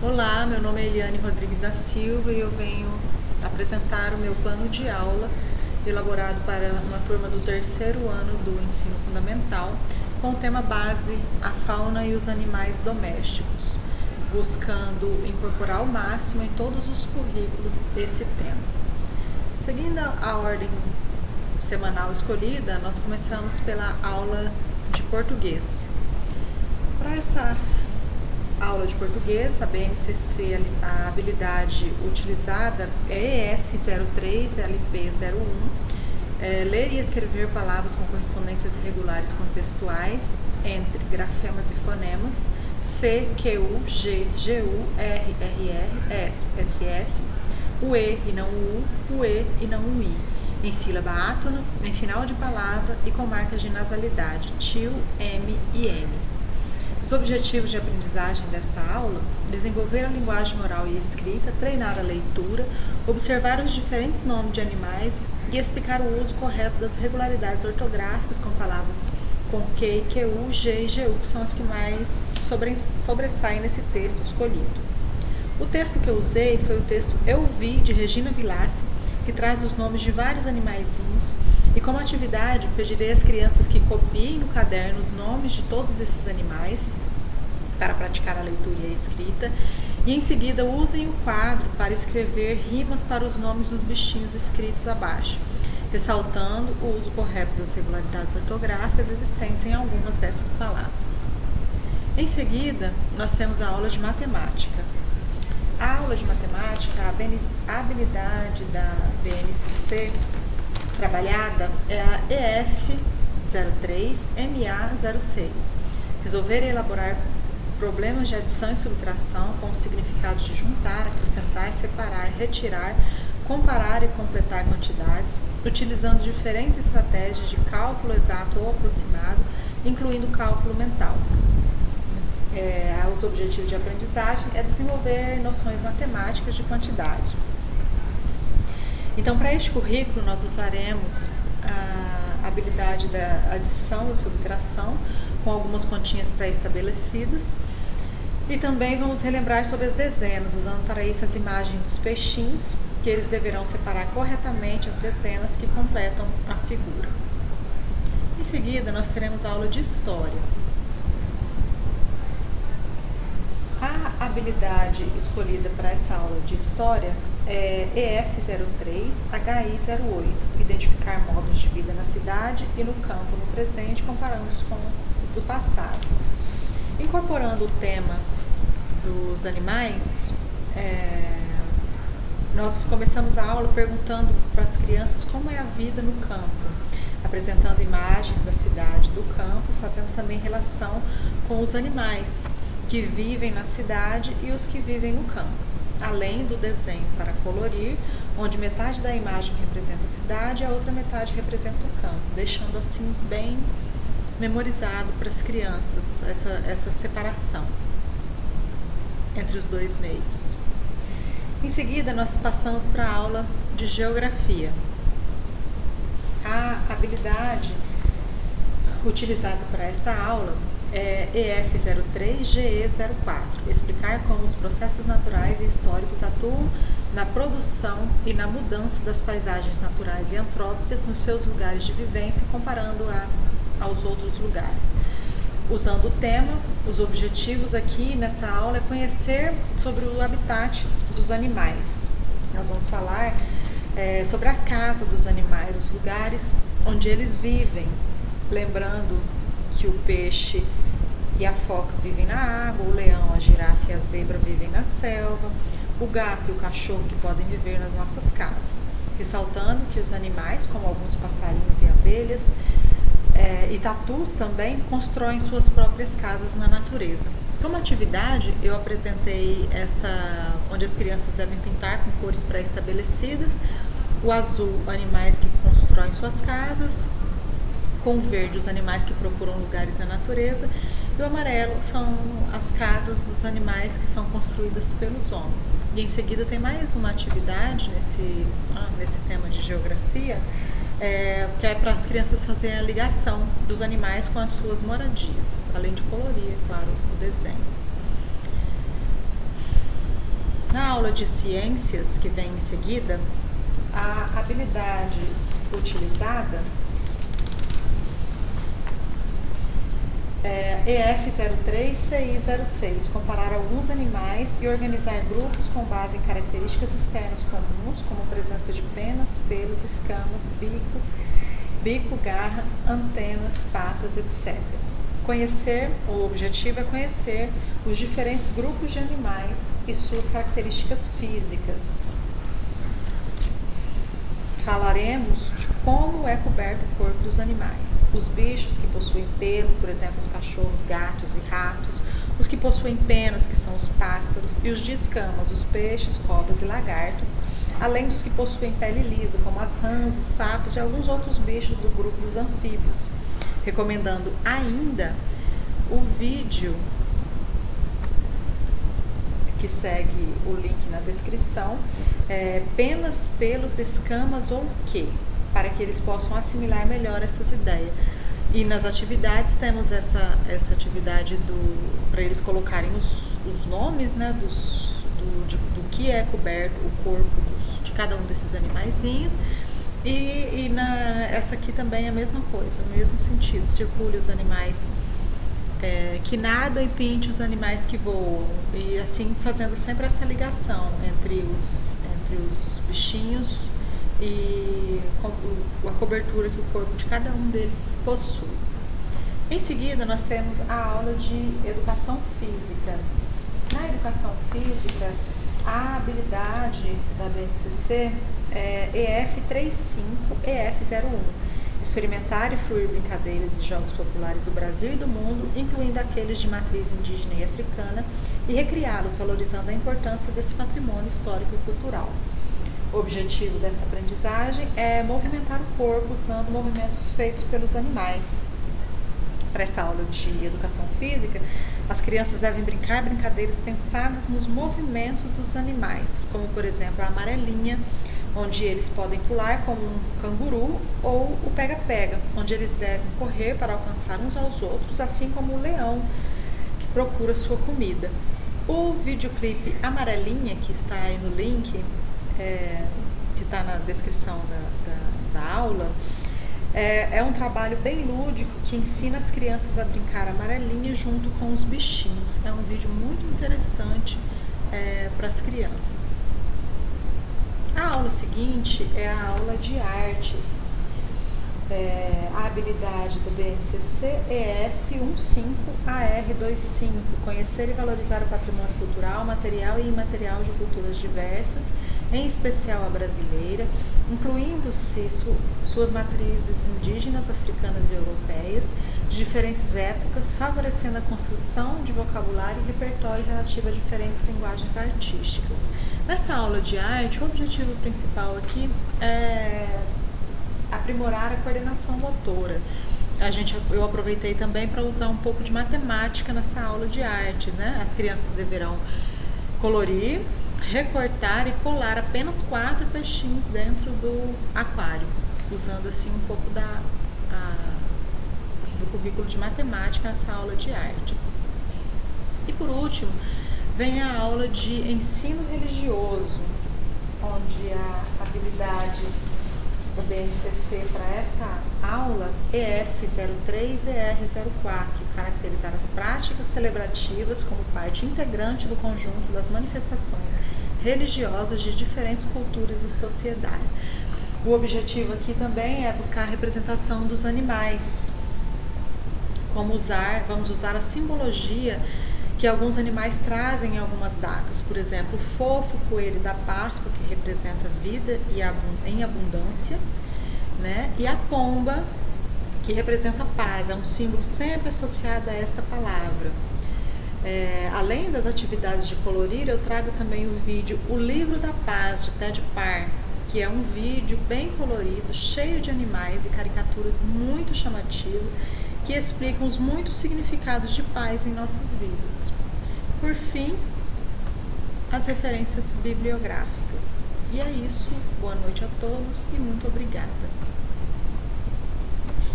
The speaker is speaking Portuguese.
Olá, meu nome é Eliane Rodrigues da Silva e eu venho apresentar o meu plano de aula elaborado para uma turma do terceiro ano do ensino fundamental com o tema base a fauna e os animais domésticos, buscando incorporar ao máximo em todos os currículos esse tema. Seguindo a ordem semanal escolhida, nós começamos pela aula de português. Para essa aula de português, a BNCC, a habilidade utilizada é EF03-LP01, ler e escrever palavras com correspondências irregulares contextuais entre grafemas e fonemas, C, Q, G, GU, R, RR, S, SS, o E e não o E e não o I, em sílaba átona, em final de palavra e com marcas de nasalidade, TIL, M e N. Os objetivos de aprendizagem desta aula: desenvolver a linguagem oral e escrita, treinar a leitura, observar os diferentes nomes de animais e explicar o uso correto das regularidades ortográficas com palavras com Q, QU, G e GU, que são as que mais sobressaem nesse texto escolhido. O texto que eu usei foi o texto Eu Vi, de Regina Vilassi, que traz os nomes de vários animaizinhos, e como atividade pedirei às crianças que copiem no caderno os nomes de todos esses animais para praticar a leitura e a escrita, e em seguida usem o quadro para escrever rimas para os nomes dos bichinhos escritos abaixo, ressaltando o uso correto das regularidades ortográficas existentes em algumas dessas palavras. Em seguida, nós temos a aula de matemática. A aula de matemática, a habilidade da BNCC trabalhada é a EF03-MA06. Resolver e elaborar problemas de adição e subtração com os significados de juntar, acrescentar, separar, retirar, comparar e completar quantidades, utilizando diferentes estratégias de cálculo exato ou aproximado, incluindo cálculo mental. Os objetivos de aprendizagem é desenvolver noções matemáticas de quantidade. Então, para este currículo, nós usaremos a habilidade da adição e subtração com algumas continhas pré-estabelecidas, e também vamos relembrar sobre as dezenas, usando para isso as imagens dos peixinhos, que eles deverão separar corretamente as dezenas que completam a figura. Em seguida, nós teremos a aula de história. A habilidade escolhida para essa aula de história é EF03-HI08, identificar modos de vida na cidade e no campo no presente, comparando-os com o do passado. Incorporando o tema dos animais, nós começamos a aula perguntando para as crianças como é a vida no campo, apresentando imagens da cidade, do campo, fazendo também relação com os animais que vivem na cidade e os que vivem no campo, além do desenho para colorir, onde metade da imagem representa a cidade e a outra metade representa o campo, deixando assim bem memorizado para as crianças essa separação entre os dois meios. Em seguida, nós passamos para a aula de geografia. A habilidade utilizada para esta aula é EF03-GE04, explicar como os processos naturais e históricos atuam na produção e na mudança das paisagens naturais e antrópicas nos seus lugares de vivência, comparando-a aos outros lugares. Usando o tema, os objetivos aqui nessa aula é conhecer sobre o habitat dos animais. Nós vamos falar sobre a casa dos animais, os lugares onde eles vivem, lembrando que o peixe e a foca vivem na água, o leão, a girafa e a zebra vivem na selva, o gato e o cachorro que podem viver nas nossas casas, ressaltando que os animais, como alguns passarinhos e abelhas, e tatus também, constroem suas próprias casas na natureza. Como atividade, eu apresentei onde as crianças devem pintar com cores pré-estabelecidas, o azul, animais que constroem suas casas, com o verde, os animais que procuram lugares na natureza, e o amarelo são as casas dos animais que são construídas pelos homens. E em seguida tem mais uma atividade nesse tema de geografia, que é para as crianças fazerem a ligação dos animais com as suas moradias, além de colorir, é claro, o desenho. aula de ciências, que vem em seguida, a habilidade utilizada é EF03-CI06, comparar alguns animais e organizar grupos com base em características externas comuns, como presença de penas, pelos, escamas, bico, garra, antenas, patas, etc. O objetivo é conhecer os diferentes grupos de animais e suas características físicas. Falaremos de como é coberto o corpo dos animais. Os bichos que possuem pelo, por exemplo, os cachorros, gatos e ratos. Os que possuem penas, que são os pássaros. E os de escamas, os peixes, cobras e lagartos. Além dos que possuem pele lisa, como as rãs, os sapos e alguns outros bichos do grupo dos anfíbios. Recomendando ainda o vídeo que segue o link na descrição, penas, pelos, escamas ou quê, para que eles possam assimilar melhor essas ideias. E nas atividades temos essa atividade para eles colocarem os nomes, né, do que é coberto o corpo de cada um desses animaizinhos. E essa aqui também é a mesma coisa, no mesmo sentido, circule os animais que nadam e pinte os animais que voam, e assim fazendo sempre essa ligação entre os bichinhos e a cobertura que o corpo de cada um deles possui. Em seguida, nós temos a aula de educação física. Na educação física, a habilidade da BNCC é EF35-EF01. Experimentar e fruir brincadeiras e jogos populares do Brasil e do mundo, incluindo aqueles de matriz indígena e africana, e recriá-los, valorizando a importância desse patrimônio histórico e cultural. O objetivo dessa aprendizagem é movimentar o corpo usando movimentos feitos pelos animais. Para essa aula de educação física, as crianças devem brincar brincadeiras pensadas nos movimentos dos animais, como, por exemplo, a amarelinha, onde eles podem pular como um canguru, ou o pega-pega, onde eles devem correr para alcançar uns aos outros, assim como o leão, que procura sua comida. O videoclipe Amarelinha, que está aí no link, que está na descrição da aula, é um trabalho bem lúdico que ensina as crianças a brincar amarelinha junto com os bichinhos. É um vídeo muito interessante para as crianças. A aula seguinte é a aula de artes. A habilidade do BNCC é F15AR25, conhecer e valorizar o patrimônio cultural, material e imaterial de culturas diversas, em especial a brasileira, incluindo-se suas matrizes indígenas, africanas e europeias, de diferentes épocas, favorecendo a construção de vocabulário e repertório relativo a diferentes linguagens artísticas. Nesta aula de arte, o objetivo principal aqui é aprimorar a coordenação motora. Eu aproveitei também para usar um pouco de matemática nessa aula de arte, né? As crianças deverão colorir, recortar e colar apenas 4 peixinhos dentro do aquário, usando assim um pouco do currículo de matemática nessa aula de artes. E por último, vem a aula de ensino religioso, onde a habilidade do BNCC para esta aula é F03-ER04, caracterizar as práticas celebrativas como parte integrante do conjunto das manifestações religiosas de diferentes culturas e sociedades. O objetivo aqui também é buscar a representação dos animais. Vamos usar a simbologia que alguns animais trazem em algumas datas. Por exemplo, o fofo coelho da Páscoa, que representa vida em abundância, né? E a pomba, que representa paz, é um símbolo sempre associado a esta palavra. Além das atividades de colorir, eu trago também o vídeo O Livro da Paz, de Ted Parr, que é um vídeo bem colorido, cheio de animais e caricaturas muito chamativas, que explicam os muitos significados de paz em nossas vidas. Por fim, as referências bibliográficas. E é isso. Boa noite a todos e muito obrigada.